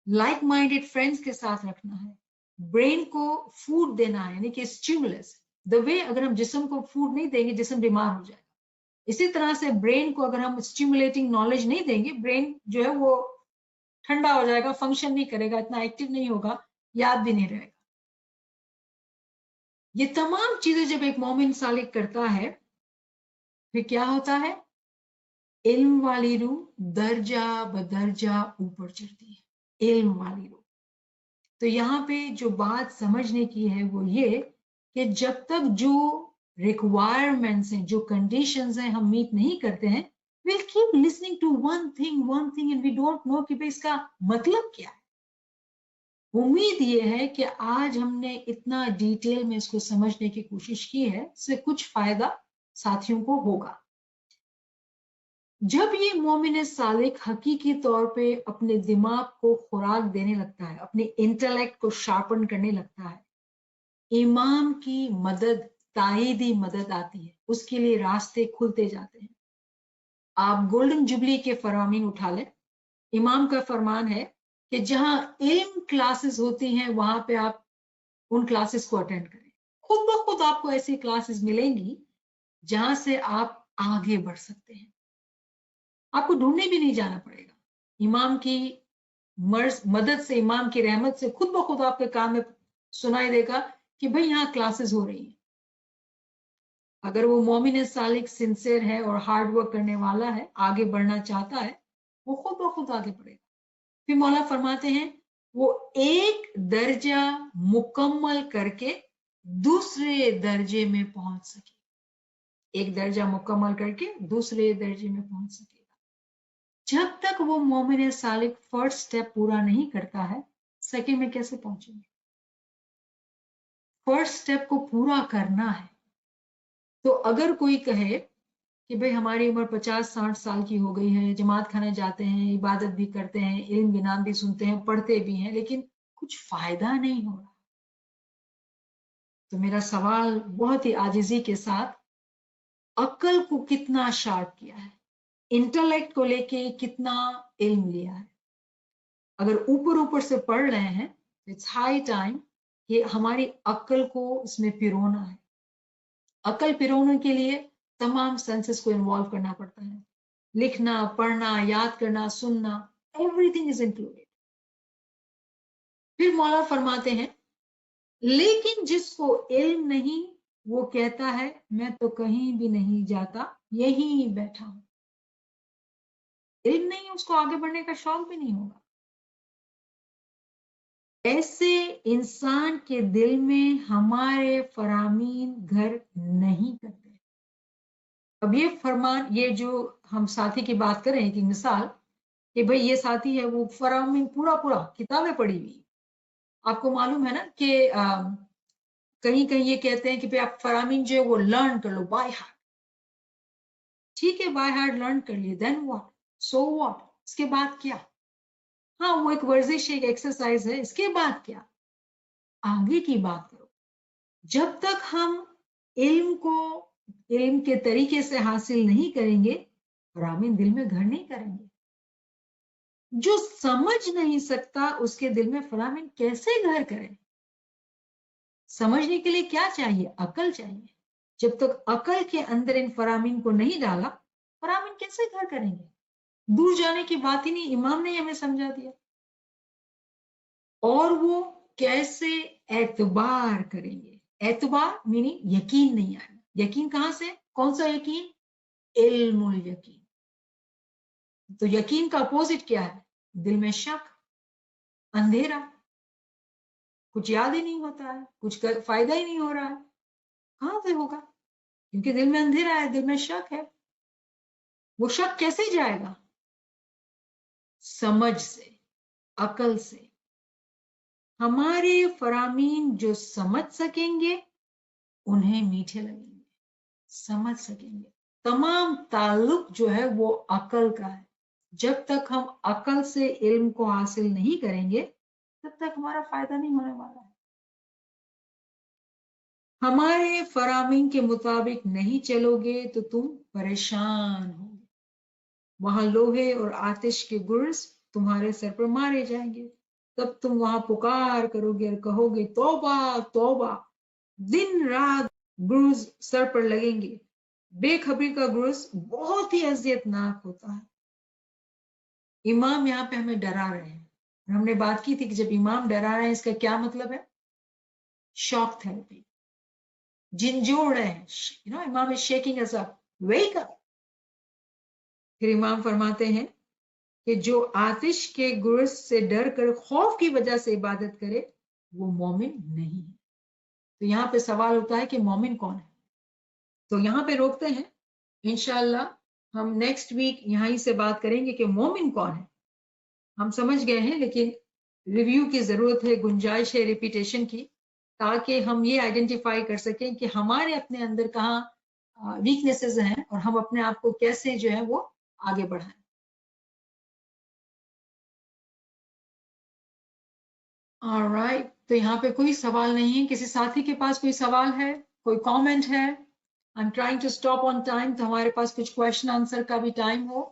لائک مائنڈیڈ فرینڈس کے ساتھ رکھنا ہے, برین کو فوڈ دینا ہے, یعنی کہ اسٹیمولس. دا وے اگر ہم جسم کو فوڈ نہیں دیں گے, جسم بیمار ہو جائے گا. اسی طرح سے برین کو اگر ہم اسٹیمولیٹنگ نالج نہیں دیں گے, برین جو ہے وہ ٹھنڈا ہو جائے گا, فنکشن نہیں کرے گا, اتنا ایکٹیو نہیں ہوگا, یاد بھی نہیں رہے گا. یہ تمام چیزیں جب ایک مومن صالح کرتا ہے, پھر کیا ہوتا ہے؟ علم والی روح درجہ بدرجہ اوپر چڑھتی ہے. علم والی روح. تو یہاں پہ جو بات سمجھنے کی ہے وہ یہ کہ جب تک جو ریکوائرمنٹس ہیں, جو کنڈیشنز ہیں, ہم میٹ نہیں کرتے ہیں, we'll keep listening to one thing and we don't know کہ اس کا مطلب کیا ہے. امید یہ ہے کہ آج ہم نے اتنا ڈیٹیل میں اس کو سمجھنے کی کوشش کی ہے, اس سے کچھ فائدہ ساتھیوں کو ہوگا. جب یہ مومن صالح حقیقی طور پہ اپنے دماغ کو خوراک دینے لگتا ہے, اپنے انٹلیکٹ کو شارپن کرنے لگتا ہے, امام کی مدد, تائیدی مدد آتی ہے, اس کے لیے راستے کھلتے جاتے ہیں. آپ گولڈن جبلی کے فرامین اٹھا لیں, امام کا فرمان ہے کہ جہاں علم کلاسز ہوتی ہیں وہاں پہ آپ ان کلاسز کو اٹینڈ کریں. خود بخود آپ کو ایسی کلاسز ملیں گی جہاں سے آپ آگے بڑھ سکتے ہیں. آپ کو ڈھونڈنے بھی نہیں جانا پڑے گا. امام کی مدد سے, امام کی رحمت سے خود بخود آپ کے کان میں سنائی دے گا کہ بھئی یہاں کلاسز ہو رہی ہیں. اگر وہ مومن صالح سنسیئر ہے اور ہارڈ ورک کرنے والا ہے, آگے بڑھنا چاہتا ہے, وہ خود بخود آگے بڑھے گا. پھر مولا فرماتے ہیں وہ ایک درجہ مکمل کر کے دوسرے درجے میں پہنچ سکے. ایک درجہ مکمل کر کے دوسرے درجے میں پہنچ سکے. جب تک وہ مومن صالح فرسٹ سٹیپ پورا نہیں کرتا ہے, سیکنڈ میں کیسے پہنچیں گے؟ فرسٹ سٹیپ کو پورا کرنا ہے. تو اگر کوئی کہے کہ بھئی ہماری عمر 50-60 سال کی ہو گئی ہے, جماعت خانے جاتے ہیں, عبادت بھی کرتے ہیں, علم بھی نام بھی سنتے ہیں, پڑھتے بھی ہیں, لیکن کچھ فائدہ نہیں ہو رہا, تو میرا سوال بہت ہی عاجزی کے ساتھ, عقل کو کتنا شارپ کیا ہے, انٹلیکٹ کو لے کے کتنا علم لیا ہے؟ اگر اوپر سے پڑھ رہے ہیں, اٹس ہائی ٹائم کہ ہماری عقل کو اس میں پیرونا ہے. عقل پیرونے کے لیے تمام سینسز کو انوالو کرنا پڑتا ہے, لکھنا, پڑھنا, یاد کرنا, سننا, ایوری تھنگ از انکلوڈیڈ. پھر مولا فرماتے ہیں لیکن جس کو علم نہیں وہ کہتا ہے میں تو کہیں بھی نہیں جاتا, یہیں بیٹھا ہوں. علم نہیں, اس کو آگے بڑھنے کا شوق بھی نہیں ہوگا. ऐसे इंसान के दिल में हमारे फरामीन घर नहीं करते। अब ये फरमान, ये जो हम साथी की बात कर रहे हैं कि मिसाल कि भाई ये साथी है वो फरामीन पूरा पूरा किताबें पढ़ी हुई। आपको मालूम है ना कि कहीं कहीं ये कहते हैं कि भाई आप फरामीन जो है वो लर्न कर लो बाय हार्ट। ठीक है, बाय हार्ट लर्न कर लिए, देन व्हाट, सो व्हाट, इसके बाद क्या? हाँ, वो एक वर्जिश है, एक एक्सरसाइज है, इसके बाद क्या? आगे की बात करो। जब तक हम इल्म को इल्म के तरीके से हासिल नहीं करेंगे, फरामीन दिल में घर नहीं करेंगे। जो समझ नहीं सकता उसके दिल में फरामीन कैसे घर करे? समझने के लिए क्या चाहिए? अकल चाहिए। जब तक अकल के अंदर इन फरामीन को नहीं डाला, फरामीन कैसे घर करेंगे? दूर जाने की बात ही नहीं, इमाम ने हमें समझा दिया। और वो कैसे एतबार करेंगे? एतबार मीनिंग यकीन नहीं आना। यकीन कहां से? कौन सा यकीन? इल्मुल यकीन। तो यकीन का अपोजिट क्या है? दिल में शक, अंधेरा, कुछ याद ही नहीं होता है, कुछ फायदा ही नहीं हो रहा है। कहां से होगा? क्योंकि दिल में अंधेरा है, दिल में शक है। वो शक कैसे जाएगा? समझ से, अकल से। हमारे फरामीन जो समझ सकेंगे उन्हें मीठे लगेंगे, समझ सकेंगे। तमाम ताल्लुक जो है वो अकल का है। जब तक हम अकल से इल्म को हासिल नहीं करेंगे तब तक हमारा फायदा नहीं होने वाला है। हमारे फरामीन के मुताबिक नहीं चलोगे तो तुम परेशान होगे। वहां लोहे और आतिश के गुर्ज तुम्हारे सर पर मारे जाएंगे। तब तुम वहां पुकार करोगे और कहोगे तौबा तौबा। दिन रात गुर्ज सर पर लगेंगे। बेखबरी का गुर्ज बहुत ही अजियतनाक होता है। इमाम यहाँ पे हमें डरा रहे हैं। हमने बात की थी कि जब इमाम डरा रहे हैं इसका क्या मतलब है? शॉक थेरेपी, झिंझोड़ रहे हैं। इमाम is shaking us up, wake up. फिर इमाम फरमाते हैं कि जो आतिश के गुर्ज से डर कर खौफ की वजह से इबादत करे वो मोमिन नहीं है। तो यहाँ पे सवाल होता है कि मोमिन कौन है? तो यहाँ पे रोकते हैं। इंशाल्लाह हम नेक्स्ट वीक यहीं से बात करेंगे कि मोमिन कौन है। हम समझ गए हैं, लेकिन रिव्यू की जरूरत है, गुंजाइश है रिपीटेशन की, ताकि हम ये आइडेंटिफाई कर सकें कि हमारे अपने अंदर कहाँ वीकनेसेस हैं और हम अपने आप को कैसे जो है वो आगे बढ़ाएं। ऑलराइट, तो यहाँ पे कोई सवाल नहीं है। किसी साथी के पास कोई सवाल है, कोई कमेंट है? I am trying to stop on time, तो हमारे पास कुछ क्वेश्चन आंसर का भी टाइम हो।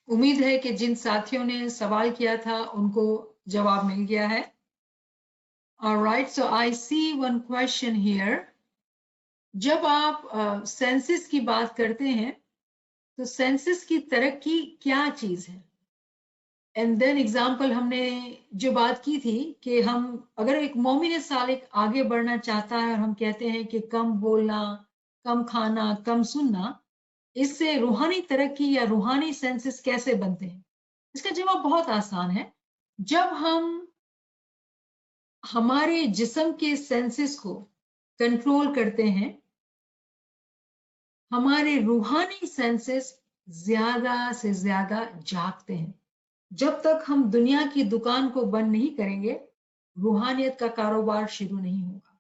उम्मीद है कि जिन साथियों ने सवाल किया था उनको जवाब मिल गया है। Alright, so I see one question here. जब आप सेंसस की बात करते हैं तो सेंसस की तरक्की क्या चीज है? एंड देन एग्जाम्पल, हमने जो बात की थी कि हम अगर एक मोमिन सालिक आगे बढ़ना चाहता है और हम कहते हैं कि कम बोलना, कम खाना, कम सुनना, इससे रूहानी तरक्की या रूहानी सेंसेस कैसे बनते हैं? इसका जवाब बहुत आसान है। जब हम हमारे जिस्म के सेंसेस को कंट्रोल करते हैं, हमारे रूहानी सेंसेस ज्यादा से ज्यादा जागते हैं। जब तक हम दुनिया की दुकान को बंद नहीं करेंगे, रूहानियत का कारोबार शुरू नहीं होगा।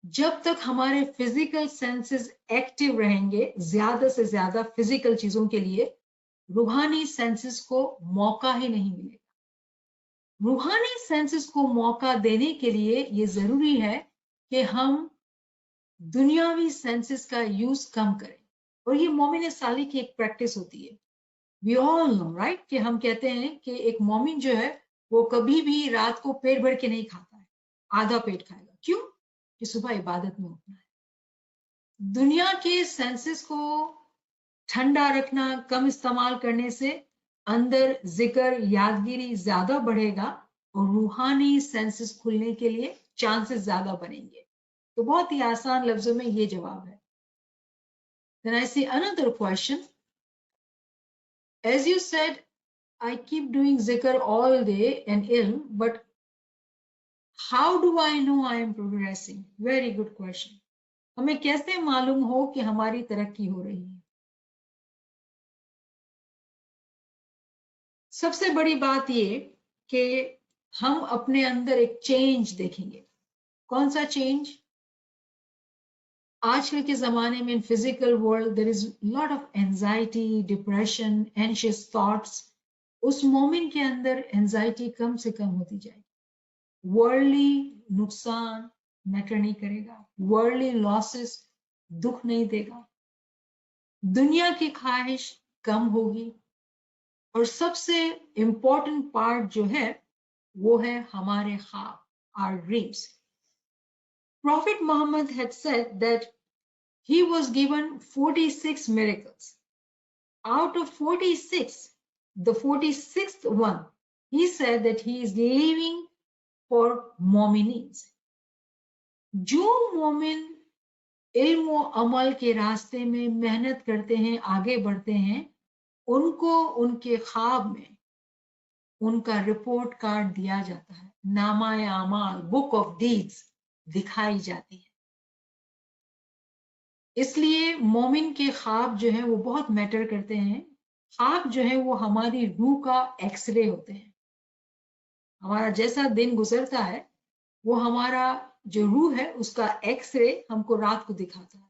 जब तक हमारे फिजिकल सेंसेस एक्टिव रहेंगे, ज्यादा से ज्यादा फिजिकल चीजों के लिए, रूहानी सेंसेस को मौका ही नहीं मिलेगा। रूहानी सेंसेस को मौका देने के लिए ये जरूरी है कि हम दुनियावी सेंसेस का यूज कम करें। और ये मोमिन साली की एक प्रैक्टिस होती है। वी ऑल नो राइट, कि हम कहते हैं कि एक मोमिन जो है वो कभी भी रात को पेट भर के नहीं खाता है, आधा पेट खाएगा। क्यों? कि सुबह इबादत में उठना है। दुनिया के सेंसेस को ठंडा रखना, कम इस्तेमाल करने से अंदर जिक्र, यादगिरी ज्यादा बढ़ेगा और रूहानी सेंसेस खुलने के लिए चांसेस ज्यादा बनेंगे। तो बहुत ही आसान लफ्जों में ये जवाब है। Then I see another question. As you said, I keep doing zikr all day and ilm, but how do I know I am progressing? Very good question. हमें कैसे मालूम हो कि हमारी तरक्की हो रही है? सबसे बड़ी बात ये कि हम अपने अंदर एक चेंज देखेंगे. कौन सा चेंज? आजकल के जमाने में physical world there is lot of anxiety, depression, anxious thoughts. उस मोमेंट के अंदर एंजाइटी कम से कम होती जाएगी. वर्ल्डली नुकसान मैटर नहीं करेगा, वर्ल्डली लॉसेस दुख नहीं देगा, दुनिया की ख्वाहिश कम होगी, और सबसे इंपॉर्टेंट पार्ट जो है वो है हमारे ख्वाब, our dreams. Prophet Muhammad had said that he was given 46 miracles. Out of 46, the 46th one, he said that he is leaving for मोमिनीज. जो मोमिन इल्म व अमल के रास्ते में मेहनत करते हैं, आगे बढ़ते हैं, उनको उनके ख्वाब में उनका रिपोर्ट कार्ड दिया जाता है, नामाए आमाल, बुक ऑफ डीड्स दिखाई जाती है. इसलिए मोमिन के ख्वाब जो है वो बहुत मैटर करते हैं. ख्वाब जो है वो हमारी रूह का एक्सरे होते हैं. हमारा जैसा दिन गुजरता है वो हमारा जो रूह है उसका एक्सरे हमको रात को दिखाता है.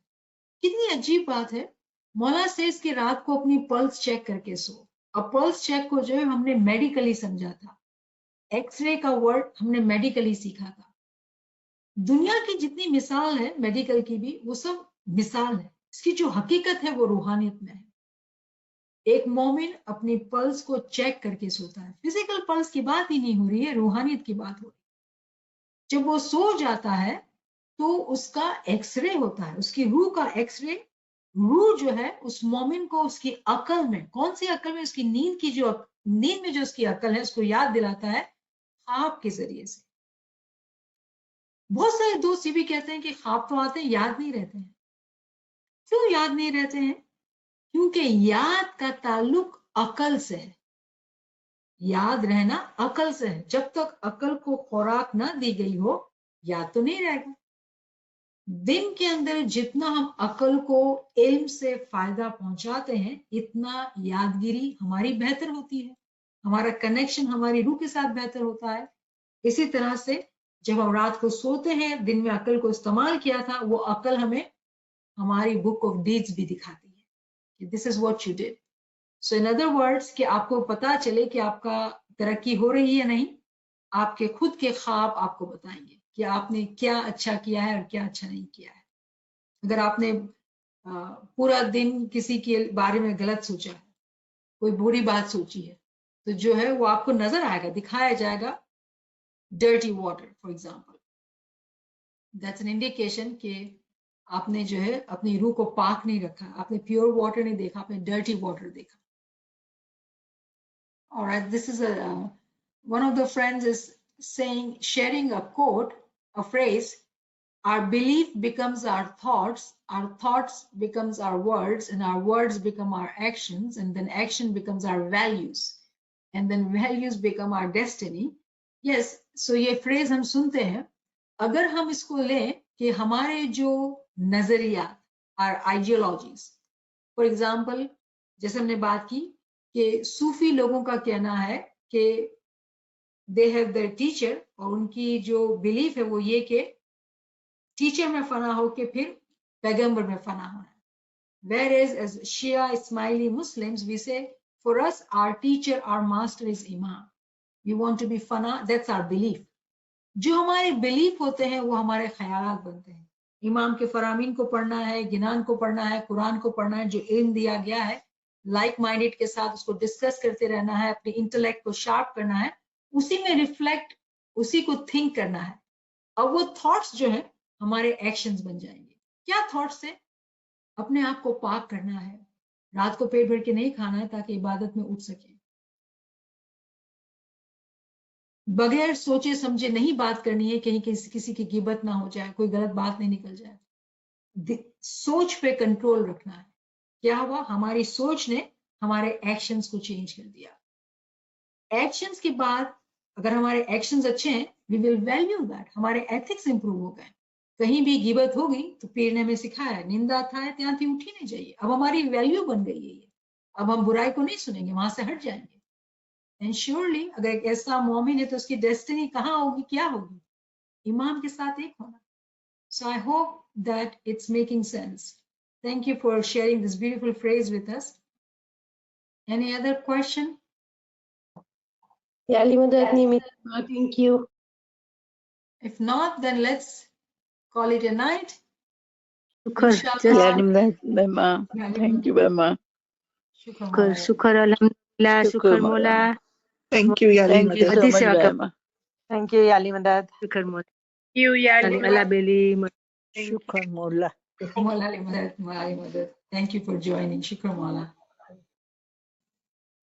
कितनी अजीब बात है. मौला सेज कि रात को अपनी पल्स चेक करके सो. अब पल्स चेक को जो है हमने मेडिकली समझा था, एक्सरे का वर्ड हमने मेडिकली सीखा था. दुनिया की जितनी मिसाल है मेडिकल की भी, वो सब मिसाल है. इसकी जो हकीकत है वो रूहानियत में है. एक मोमिन अपनी पल्स को चेक करके सोता है. फिजिकल पल्स की बात ही नहीं हो रही है, रूहानियत की बात हो रही है. जब वो सो जाता है तो उसका एक्सरे होता है, उसकी रूह का एक्सरे. रूह जो है उस मोमिन को उसकी अकल में, कौन सी अकल में? उसकी नींद की जो नींद में जो उसकी अकल है उसको याद दिलाता है ख्वाब के जरिए से. बहुत सारे दोस्त ये भी कहते हैं कि ख्वाब तो आते हैं, याद नहीं रहते हैं. क्यों याद नहीं रहते हैं? क्योंकि याद का ताल्लुक अकल से है. याद रहना अकल से है. जब तक अकल को खुराक ना दी गई हो याद तो नहीं रहेगा. दिन के अंदर जितना हम अकल को इल्म से फायदा पहुंचाते हैं इतना यादगिरी हमारी बेहतर होती है, हमारा कनेक्शन हमारी रूह के साथ बेहतर होता है. इसी तरह से जब हम रात को सोते हैं, दिन में अकल को इस्तेमाल किया था, वो अकल हमें हमारी बुक ऑफ डीड्स भी दिखाती है कि this is what you did. So in other words कि आपको पता चले कि आपका तरक्की हो रही है नहीं, आपके खुद के ख्वाब आपको बताएंगे कि आपने क्या अच्छा किया है और क्या अच्छा नहीं किया है. अगर आपने पूरा दिन किसी के बारे में गलत सोचा है, कोई बुरी बात सोची है, तो जो है वो आपको नजर आएगा, दिखाया जाएगा. Dirty water for example, that's an indication कि आपने जो है अपनी रूह को पाक नहीं रखा, आपने प्योर वाटर नहीं देखा, आपने डर्टी वाटर देखा. Alright, this is one of the friends is saying, sharing a quote, a phrase, our belief becomes our thoughts becomes our words, and our words become our actions, and then action becomes our values, and then values become our destiny. Yes, so ये phrase हम सुनते हैं. अगर हम इसको लें कि हमारे जो नजरियात, our ideologies, for example, जैसे हमने बात की कि सूफी लोगों का कहना है कि दे हैव देयर टीचर, और उनकी जो बिलीफ है वो ये कि टीचर में फना हो के फिर पैगंबर में फना होना. Whereas as Shia Ismaili Muslims we say for us our teacher, our master is Imam. We want to be fana, that's our belief. जो हमारे बिलीफ होते हैं वो हमारे ख्यालात बनते हैं. इमाम के फरामीन को पढ़ना है, गिनान को पढ़ना है, कुरान को पढ़ना है, जो इल्म दिया गया है, लाइक माइंडेड के साथ उसको डिस्कस करते रहना है, अपने इंटेलेक्ट को शार्प करना है, उसी में रिफ्लेक्ट, उसी को थिंक करना है. अब वो थॉट्स जो है हमारे एक्शंस बन जाएंगे. क्या थॉट्स है? अपने आप को पाक करना है, रात को पेट भर के नहीं खाना है ताकि इबादत में उठ सके. बगैर सोचे समझे नहीं बात करनी है, कहीं किसी की गिबत ना हो जाए, कोई गलत बात नहीं निकल जाए. सोच पे कंट्रोल रखना है. क्या हुआ? हमारी सोच ने हमारे एक्शंस को चेंज कर दिया. एक्शंस के बाद अगर हमारे एक्शंस अच्छे हैं, we will value that, हमारे एथिक्स इंप्रूव हो गए। कहीं भी गिबत हो गई तो पीर ने हमें सिखाया निंदा था त्याथी उठी नहीं चाहिए, अब हमारी वैल्यू बन गई है ये, अब हम बुराई को नहीं सुनेंगे, वहां से हट जाएंगे। एंड श्योरली अगर एक ऐसा मोमिन है तो उसकी डेस्टिनी कहाँ होगी, क्या होगी? इमाम के साथ एक होना। So I hope that it's making sense. Thank you for sharing this beautiful phrase with us. Any other question? Ya Ali Madad Nimi. Thank you. If not, then let's call it a night. Shukr. Inshallah. Ya Ali Madad, Bema. Thank you, Bema. Shukr, Shukr. Mawla. Shukr Alhamdulillah. Shukr Shukr, Mola. Thank you, Yali Thank you Madad. so much, Hadith Shakab. Bema. Thank you, Yali Madad. Shukr Mola. You, Yali Ali Madad. Allah Beli. Shukran, Mullah. Mawla Ali Madad, Mawla Ali Madad. Thank you for joining. Shukr, Mawla.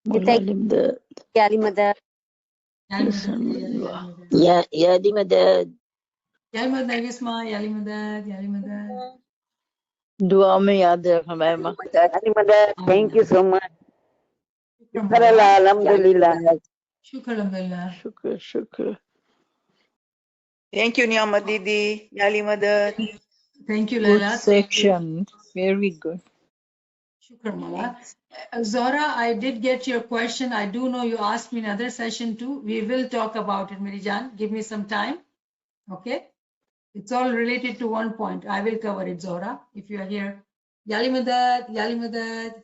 Mullah Ali Madad. Ya Ali Madad. Yali Yes, Madad, Alhamdulillah. Yali Ya Ali Madad. Madad. Yali Madad, Nagisma, Yali Madad, Yali Madad. दुआ में याद रखना Bema. Ali Madad, thank you so much. Shukr, Shukr Mawla. Allah, Alhamdulillah. Shukr, Alhamdulillah. Shukr, shukr. Thank you, Ni'mat Didi, Yali Madad. Thank you, Good Laila. section. Very good. Shukr, Mawla. Zora, I did get your question. I do know you asked me another session too. We will talk about it, Mirijan. Give me some time. Okay? It's all related to one point. I will cover it, Zora, if you are here. Yali Madad, Yali Madad.